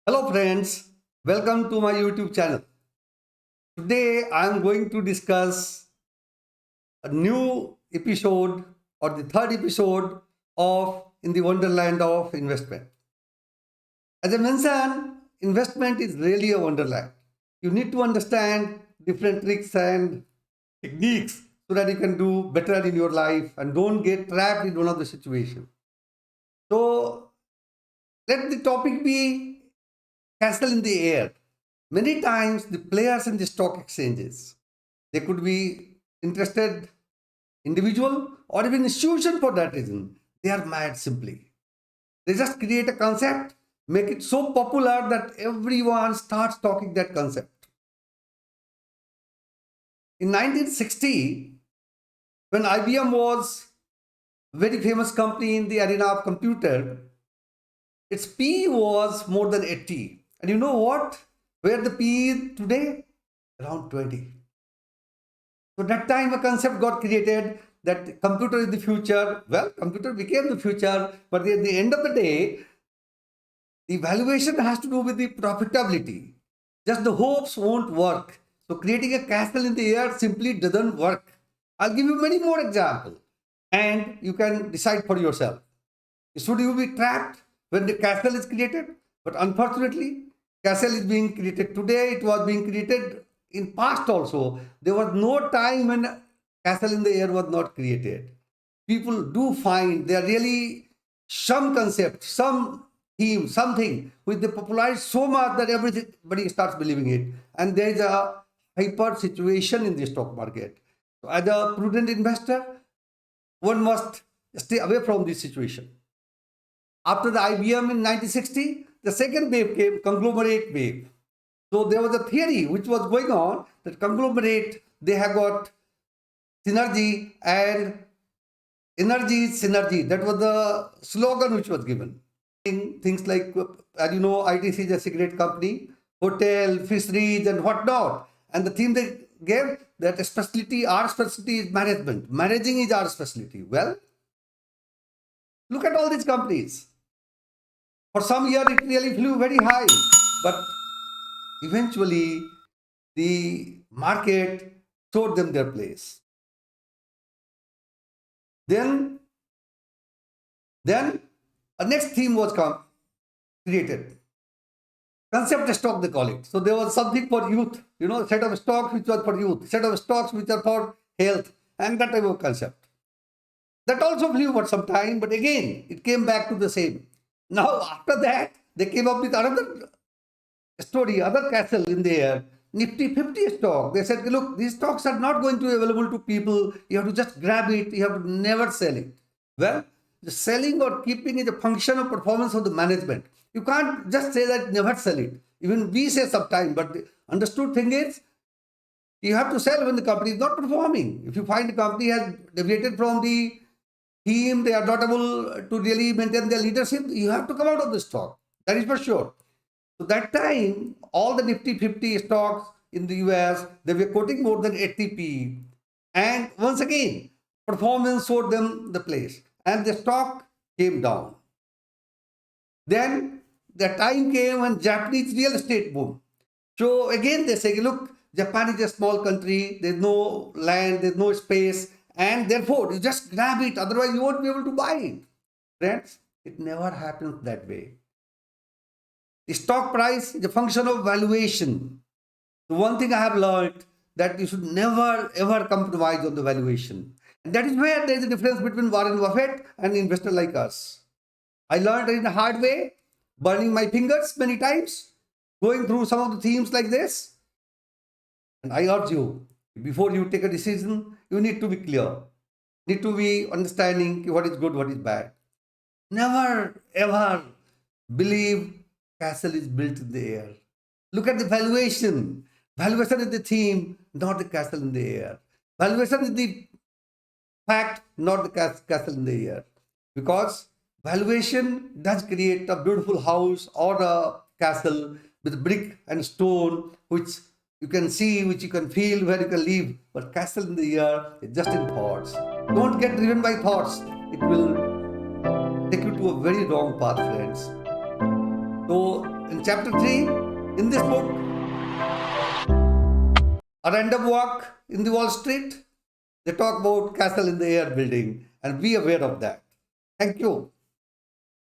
Hello friends, welcome to my YouTube channel. Today I am going to discuss a new episode or the third episode of In the Wonderland of Investment. As I mentioned, investment is really a wonderland. You need to understand different tricks and techniques so that you can do better in your life and don't get trapped in one of the situations. So let the topic be castle in the air. Many times the players in the stock exchanges, they could be interested individual or even institution for that reason. They are mad simply. They just create a concept, make it so popular that everyone starts talking that concept. In 1960, when IBM was a very famous company in the arena of computer, its P was more than 80. And you know what? Where the P is today? Around 20. So that time a concept got created that computer is the future. Well, computer became the future, but at the end of the day, the valuation has to do with the profitability. Just the hopes won't work. So creating a castle in the air simply doesn't work. I'll give you many more examples and you can decide for yourself. Should you be trapped when the castle is created? But unfortunately, castle is being created today. It was being created in past also. There was no time when castle in the air was not created. People do find there are really some concept, some theme, something which they popularize so much that everybody starts believing it. And there is a hyper situation in the stock market. So as a prudent investor, one must stay away from this situation. After the IBM in 1960, the second wave came, conglomerate wave. So there was a theory which was going on that conglomerate, they have got synergy and energy is synergy. That was the slogan which was given. Things like, as you know, ITC is a cigarette company, hotel, fisheries and whatnot. And the theme they gave that specialty, our specialty is management. Managing is our specialty. Well, look at all these companies. For some year, it really flew very high, but eventually the market showed them their place. Then a next theme was created. Concept stock, they call it. So there was something for youth, set of stocks which was for youth, set of stocks which are for health, and that type of concept. That also flew for some time, but again, it came back to the same. Now, after that, they came up with another story, other castle in the air, Nifty 50 stock. They said, look, these stocks are not going to be available to people. You have to just grab it. You have to never sell it. Well, the selling or keeping is a function of performance of the management. You can't just say that never sell it. Even we say sometimes, but the understood thing is, you have to sell when the company is not performing. If you find the company has deviated from the theme, they are not able to really maintain their leadership, you have to come out of the stock. That is for sure. So that time, all the Nifty 50 stocks in the US, they were quoting more than 80p. And once again, performance showed them the place. And the stock came down. Then the time came when Japanese real estate boom. So again, they say, look, Japan is a small country. There's no land, there's no space. And therefore, you just grab it. Otherwise, you won't be able to buy it. Friends, it never happens that way. The stock price is a function of valuation. The one thing I have learned that you should never ever compromise on the valuation. And that is where there is a difference between Warren Buffett and an investor like us. I learned it in a hard way, burning my fingers many times, going through some of the themes like this. And I urge you, before you take a decision, you need to be clear. Need to be understanding what is good, what is bad. Never ever believe castle is built in the air. Look at the valuation. Valuation is the theme, not the castle in the air. Valuation is the fact, not the castle in the air. Because valuation does create a beautiful house or a castle with brick and stone, which you can see, which you can feel, where you can live. But castle in the air is just in thoughts. Don't get driven by thoughts. It will take you to a very wrong path, friends. So, in chapter 3, in this book, a random walk in the Wall Street, they talk about castle in the air building, and be aware of that. Thank you.